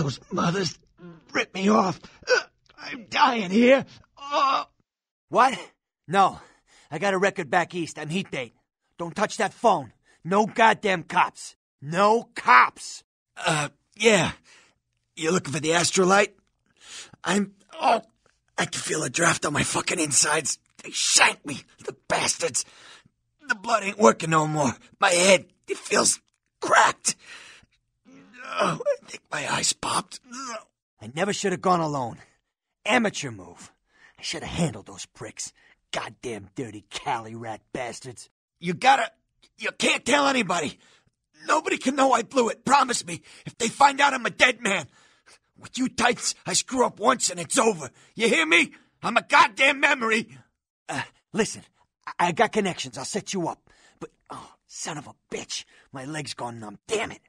Those mothers ripped me off. I'm dying here. What? No. I got a record back east. I'm heat bait. Don't touch that phone. No goddamn cops. No cops! Yeah. You looking for the astrolite? I can feel a draft on my fucking insides. They shanked me, the bastards. The blood ain't working no more. My head, it feels cracked. I think my eyes popped. I never should have gone alone. Amateur move. I should have handled those pricks. Goddamn dirty Cali rat bastards. You can't tell anybody. Nobody can know I blew it. Promise me. If they find out I'm a dead man. With you types, I screw up once and it's over. You hear me? I'm a goddamn memory. Listen, I got connections. I'll set you up. But, son of a bitch. My leg's gone numb. Damn it.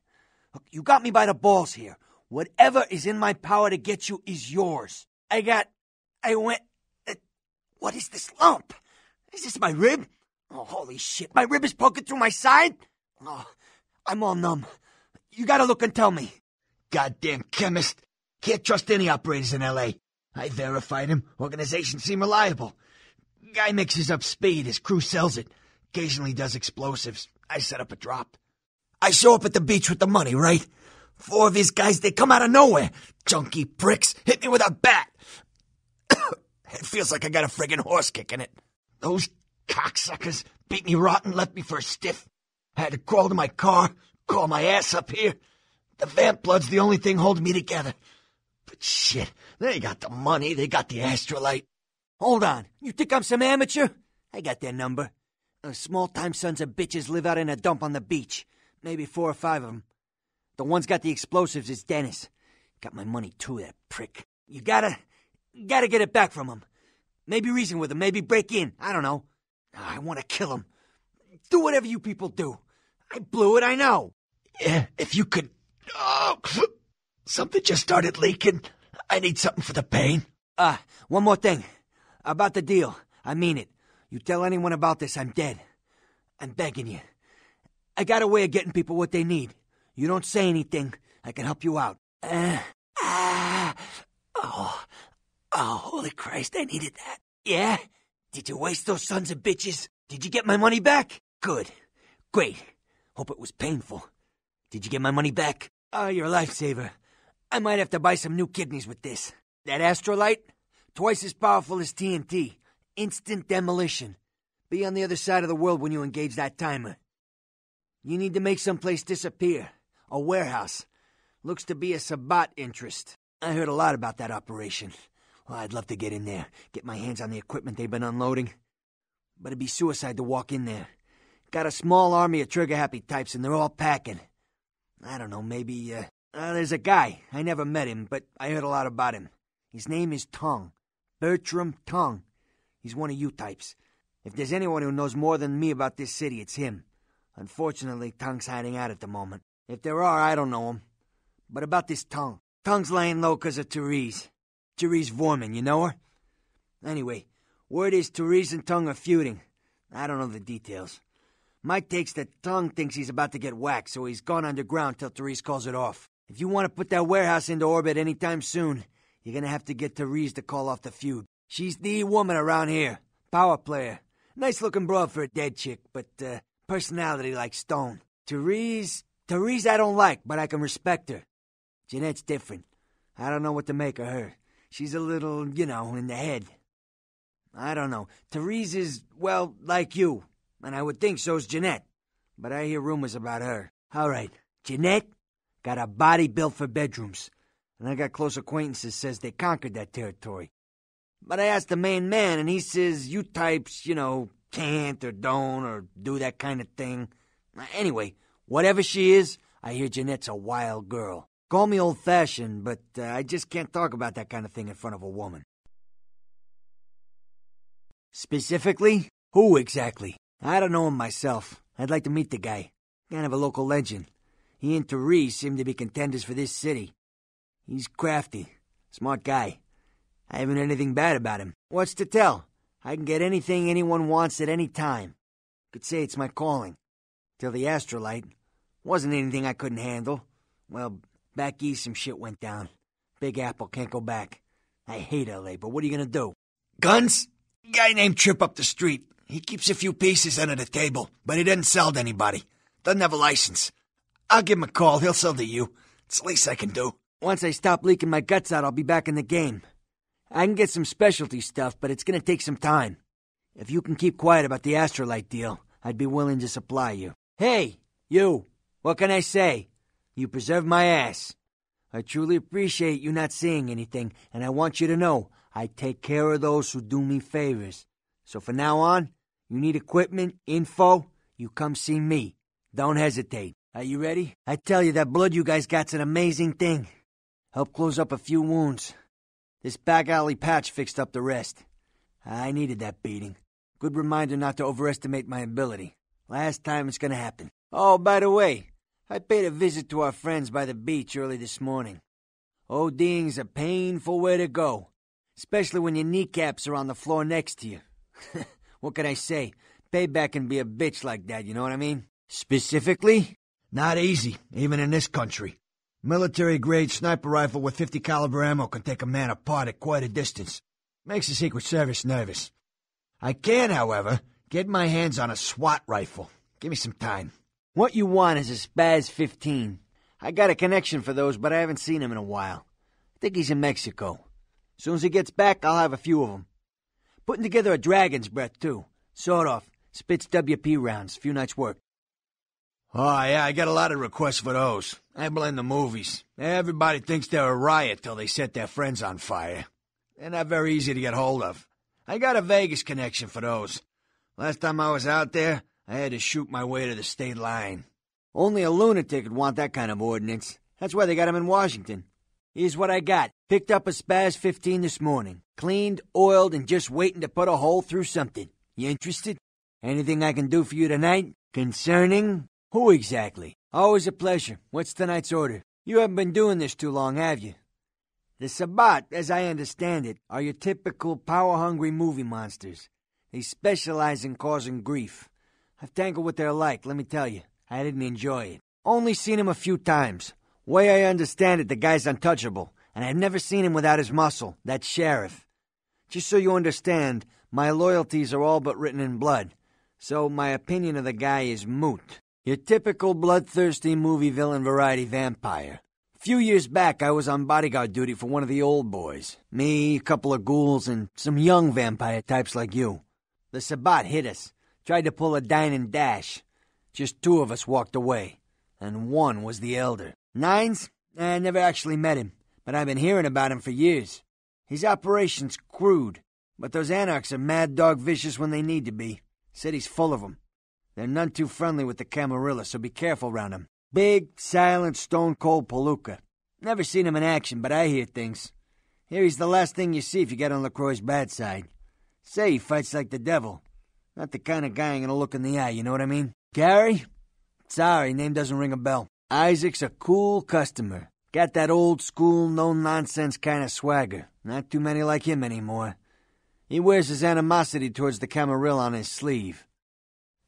Look, you got me by the balls here. Whatever is in my power to get you is yours. What is this lump? Is this my rib? Oh, holy shit. My rib is poking through my side? Oh, I'm all numb. You gotta look and tell me. Goddamn chemist. Can't trust any operators in L.A. I verified him. Organizations seem reliable. Guy mixes up speed. His crew sells it. Occasionally does explosives. I set up a drop. I show up at the beach with the money, right? 4 of his guys, they come out of nowhere. Junky pricks hit me with a bat. It feels like I got a friggin' horse kick in it. Those cocksuckers beat me rotten, left me for a stiff. I had to crawl to my car, crawl my ass up here. The vamp blood's the only thing holding me together. But shit, they got the money, they got the astrolite. Hold on, you think I'm some amateur? I got their number. Small-time sons of bitches live out in a dump on the beach. Maybe 4 or 5 of them. The one's got the explosives is Dennis. Got my money too, that prick. You gotta get it back from him. Maybe reason with him, maybe break in. I don't know. I want to kill him. Do whatever you people do. I blew it, I know. Yeah, if you could... Oh, something just started leaking. I need something for the pain. One more thing. About the deal. I mean it. You tell anyone about this, I'm dead. I'm begging you. I got a way of getting people what they need. You don't say anything, I can help you out. Holy Christ, I needed that. Yeah? Did you waste those sons of bitches? Did you get my money back? Good. Great. Hope it was painful. Did you get my money back? You're a lifesaver. I might have to buy some new kidneys with this. That astrolite? Twice as powerful as TNT. Instant demolition. Be on the other side of the world when you engage that timer. You need to make someplace disappear. A warehouse. Looks to be a Sabbat interest. I heard a lot about that operation. Well, I'd love to get in there, get my hands on the equipment they've been unloading. But it'd be suicide to walk in there. Got a small army of trigger-happy types, and they're all packing. I don't know, maybe, there's a guy. I never met him, but I heard a lot about him. His name is Tongue. Bertram Tongue. He's one of you types. If there's anyone who knows more than me about this city, it's him. Unfortunately, Tongue's hiding out at the moment. If there are, I don't know him. But about this Tongue. Tongue's laying low 'cause of Therese. Therese Vorman, you know her? Anyway, word is Therese and Tongue are feuding. I don't know the details. My take's that Tongue thinks he's about to get whacked, so he's gone underground till Therese calls it off. If you want to put that warehouse into orbit anytime soon, you're gonna have to get Therese to call off the feud. She's the woman around here. Power player. Nice-looking broad for a dead chick, but, personality like stone. Therese I don't like, but I can respect her. Jeanette's different. I don't know what to make of her. She's a little, in the head. I don't know. Therese is, well, like you. And I would think so's Jeanette. But I hear rumors about her. All right. Jeanette got a body built for bedrooms. And I got close acquaintances says they conquered that territory. But I asked the main man, and he says you types, can't or don't or do that kind of thing. Anyway, whatever she is, I hear Jeanette's a wild girl. Call me old-fashioned, but I just can't talk about that kind of thing in front of a woman. Specifically? Who exactly? I don't know him myself. I'd like to meet the guy. Kind of a local legend. He and Therese seem to be contenders for this city. He's crafty. Smart guy. I haven't heard anything bad about him. What's to tell? I can get anything anyone wants at any time. Could say it's my calling. Till the astrolite. Wasn't anything I couldn't handle. Well, Back east, some shit went down. Big Apple can't go back. I hate L.A., but what are you gonna do? Guns? Guy named Trip up the street. He keeps a few pieces under the table, but he doesn't sell to anybody. Doesn't have a license. I'll give him a call. He'll sell to you. It's the least I can do. Once I stop leaking my guts out, I'll be back in the game. I can get some specialty stuff, but it's gonna take some time. If you can keep quiet about the Astrolite deal, I'd be willing to supply you. Hey, you! What can I say? You preserved my ass. I truly appreciate you not seeing anything, and I want you to know I take care of those who do me favors. So from now on, you need equipment, info, you come see me. Don't hesitate. Are you ready? I tell you, that blood you guys got's an amazing thing. Help close up a few wounds. This back alley patch fixed up the rest. I needed that beating. Good reminder not to overestimate my ability. Last time it's gonna happen. Oh, by the way, I paid a visit to our friends by the beach early this morning. ODing's a painful way to go, especially when your kneecaps are on the floor next to you. What can I say? Payback can be a bitch like that, you know what I mean? Specifically? Not easy, even in this country. Military-grade sniper rifle with 50 caliber ammo can take a man apart at quite a distance. Makes the Secret Service nervous. I can, however, get my hands on a SWAT rifle. Give me some time. What you want is a Spaz 15. I got a connection for those, but I haven't seen him in a while. I think he's in Mexico. Soon as he gets back, I'll have a few of them. Putting together a Dragon's Breath, too. Sawed-off. Spits WP rounds. Few nights' work. Oh, yeah, I got a lot of requests for those. I blame the movies. Everybody thinks they're a riot till they set their friends on fire. They're not very easy to get hold of. I got a Vegas connection for those. Last time I was out there, I had to shoot my way to the state line. Only a lunatic would want that kind of ordnance. That's why they got him in Washington. Here's what I got. Picked up a Spaz 15 this morning. Cleaned, oiled, and just waiting to put a hole through something. You interested? Anything I can do for you tonight? Concerning? Who exactly? Always a pleasure. What's tonight's order? You haven't been doing this too long, have you? The Sabbat, as I understand it, are your typical power-hungry movie monsters. They specialize in causing grief. I've tangled what they're like, let me tell you. I didn't enjoy it. Only seen him a few times. Way I understand it, the guy's untouchable, and I've never seen him without his muscle, that sheriff. Just so you understand, my loyalties are all but written in blood, so my opinion of the guy is moot. Your typical bloodthirsty movie villain variety vampire. A few years back, I was on bodyguard duty for one of the old boys. Me, a couple of ghouls, and some young vampire types like you. The Sabbat hit us. Tried to pull a dine and dash. Just 2 of us walked away, and 1 was the elder. Nines? I never actually met him, but I've been hearing about him for years. His operation's crude, but those anarchs are mad dog vicious when they need to be. Said he's full of them. They're none too friendly with the Camarilla, so be careful around him. Big, silent, stone-cold palooka. Never seen him in action, but I hear things. Here he's the last thing you see if you get on LaCroix's bad side. Say he fights like the devil. Not the kind of guy I'm gonna look in the eye, you know what I mean? Gary? Sorry, name doesn't ring a bell. Isaac's a cool customer. Got that old-school, no-nonsense kind of swagger. Not too many like him anymore. He wears his animosity towards the Camarilla on his sleeve.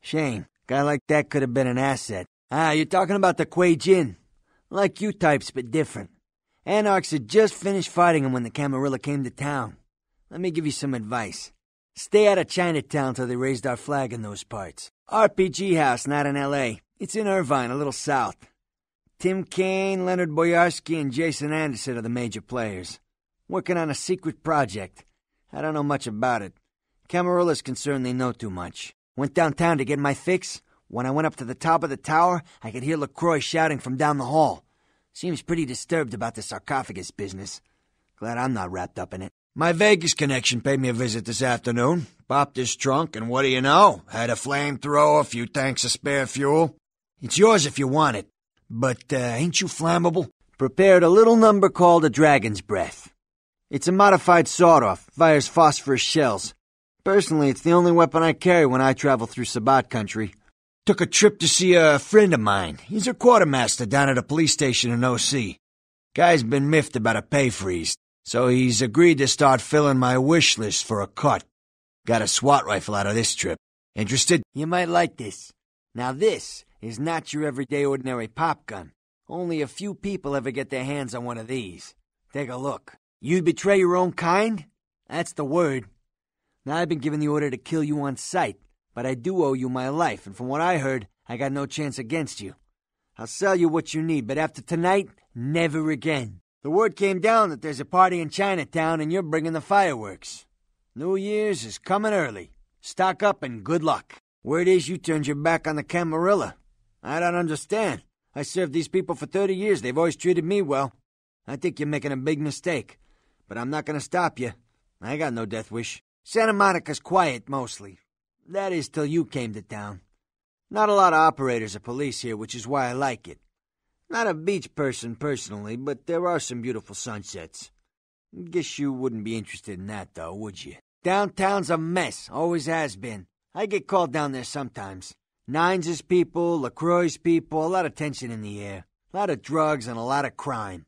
Shame. Guy like that could have been an asset. Ah, you're talking about the Kuei Jin. Like you types, but different. Anarchs had just finished fighting him when the Camarilla came to town. Let me give you some advice. Stay out of Chinatown till they raised our flag in those parts. RPG House, not in L.A. It's in Irvine, a little south. Tim Kaine, Leonard Boyarsky, and Jason Anderson are the major players. Working on a secret project. I don't know much about it. Camarilla's concerned they know too much. Went downtown to get my fix. When I went up to the top of the tower, I could hear LaCroix shouting from down the hall. Seems pretty disturbed about the sarcophagus business. Glad I'm not wrapped up in it. My Vegas connection paid me a visit this afternoon. Popped his trunk, and what do you know? Had a flamethrower, a few tanks of spare fuel. It's yours if you want it. But, ain't you flammable? Prepared a little number called a Dragon's Breath. It's a modified sawed-off, fires phosphorus shells. Personally, it's the only weapon I carry when I travel through Sabbat country. Took a trip to see a friend of mine. He's a quartermaster down at a police station in O.C. Guy's been miffed about a pay freeze, so he's agreed to start filling my wish list for a cut. Got a SWAT rifle out of this trip. Interested? You might like this. Now this is not your everyday ordinary pop gun. Only a few people ever get their hands on one of these. Take a look. You'd betray your own kind? That's the word. Now, I've been given the order to kill you on sight, but I do owe you my life, and from what I heard, I got no chance against you. I'll sell you what you need, but after tonight, never again. The word came down that there's a party in Chinatown and you're bringing the fireworks. New Year's is coming early. Stock up and good luck. Word is you turned your back on the Camarilla. I don't understand. I served these people for 30 years. They've always treated me well. I think you're making a big mistake. But I'm not going to stop you. I got no death wish. Santa Monica's quiet, mostly. That is, till you came to town. Not a lot of operators or police here, which is why I like it. Not a beach person, personally, but there are some beautiful sunsets. Guess you wouldn't be interested in that, though, would you? Downtown's a mess. Always has been. I get called down there sometimes. Nines' people, LaCroix's people, a lot of tension in the air. A lot of drugs and a lot of crime.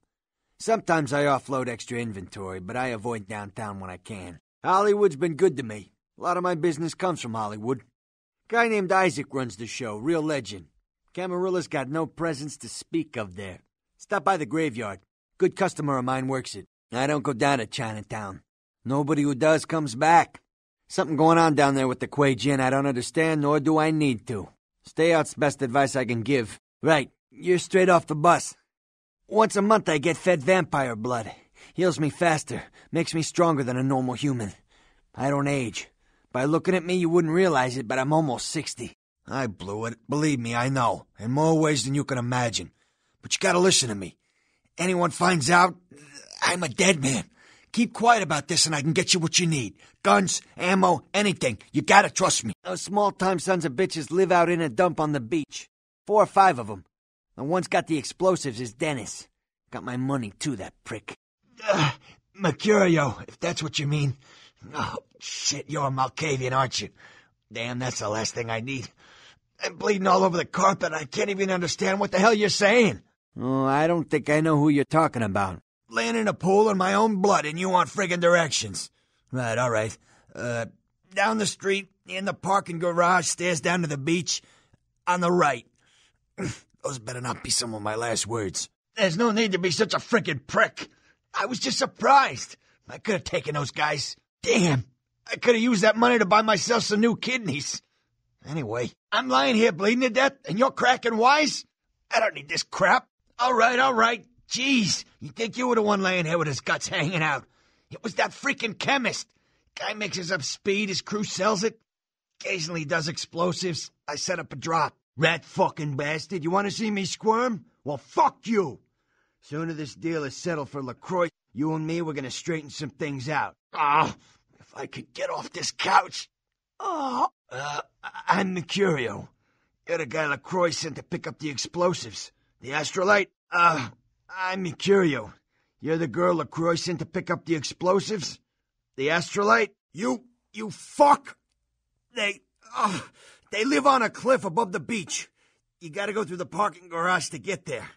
Sometimes I offload extra inventory, but I avoid downtown when I can. Hollywood's been good to me. A lot of my business comes from Hollywood. Guy named Isaac runs the show, real legend. Camarilla's got no presence to speak of there. Stop by the graveyard. Good customer of mine works it. I don't go down to Chinatown. Nobody who does comes back. Something going on down there with the Quay Gin I don't understand, nor do I need to. Stay out's best advice I can give. Right, you're straight off the bus. Once a month I get fed vampire blood. Heals me faster, makes me stronger than a normal human. I don't age. By looking at me, you wouldn't realize it, but I'm almost 60. I blew it. Believe me, I know. In more ways than you can imagine. But you gotta listen to me. Anyone finds out, I'm a dead man. Keep quiet about this and I can get you what you need. Guns, ammo, anything. You gotta trust me. Those small-time sons of bitches live out in a dump on the beach. 4 or 5 of them. The one's got the explosives is Dennis. Got my money, too, that prick. Mercurio, if that's what you mean. Oh, shit, you're a Malkavian, aren't you? Damn, that's the last thing I need. I'm bleeding all over the carpet. I can't even understand what the hell you're saying. Oh, I don't think I know who you're talking about. Laying in a pool in my own blood and you want friggin' directions. Right, all right. Down the street, in the parking garage, stairs down to the beach, on the right. Those better not be some of my last words. There's no need to be such a frickin' prick. I was just surprised. I could have taken those guys. Damn, I could have used that money to buy myself some new kidneys. Anyway, I'm lying here bleeding to death, and you're cracking wise? I don't need this crap. All right. Jeez, you think you were the one laying here with his guts hanging out. It was that freaking chemist. Guy mixes up speed, his crew sells it. Occasionally does explosives. I set up a drop. Rat fucking bastard, you want to see me squirm? Well, fuck you. Sooner this deal is settled for LaCroix, you and me, we're gonna straighten some things out. If I could get off this couch. I'm Mercurio. You're the guy LaCroix sent to pick up the explosives. The Astrolite? I'm Mercurio. You're the girl LaCroix sent to pick up the explosives? The Astrolite? You fuck! They live on a cliff above the beach. You gotta go through the parking garage to get there.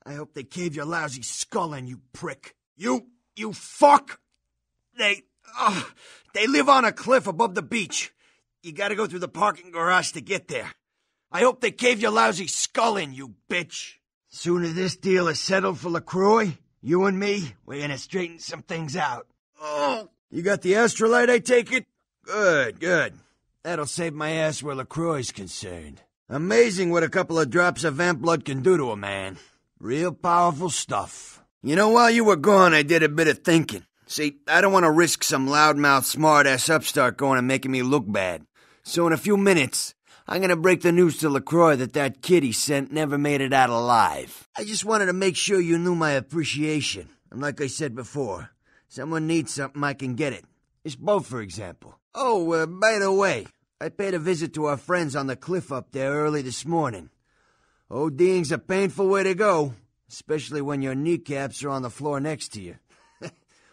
I hope they cave your lousy skull in, you prick. You fuck! They live on a cliff above the beach. You gotta go through the parking garage to get there. I hope they cave your lousy skull in, you bitch. Sooner this deal is settled for LaCroix, you and me, we're gonna straighten some things out. Oh, you got the Astrolite, I take it? Good. That'll save my ass where LaCroix's concerned. Amazing what a couple of drops of vamp blood can do to a man. Real powerful stuff. You know, while you were gone, I did a bit of thinking. See, I don't want to risk some loudmouth smart-ass upstart going and making me look bad. So in a few minutes, I'm going to break the news to LaCroix that kid he sent never made it out alive. I just wanted to make sure you knew my appreciation. And like I said before, someone needs something, I can get it. This boat, for example. Oh, by the way, I paid a visit to our friends on the cliff up there early this morning. ODing's a painful way to go, especially when your kneecaps are on the floor next to you.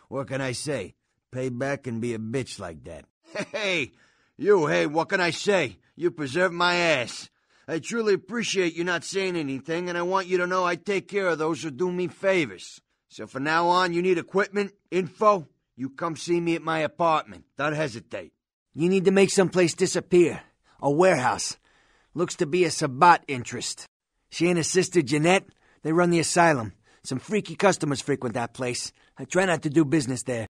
What can I say? Payback can be a bitch like that. Hey, what can I say? You preserved my ass. I truly appreciate you not saying anything, and I want you to know I take care of those who do me favors. So from now on, you need equipment, info, you come see me at my apartment. Don't hesitate. You need to make someplace disappear. A warehouse. Looks to be a Sabat interest. She and her sister Jeanette, They run the asylum. Some freaky customers frequent that place. I try not to do business there.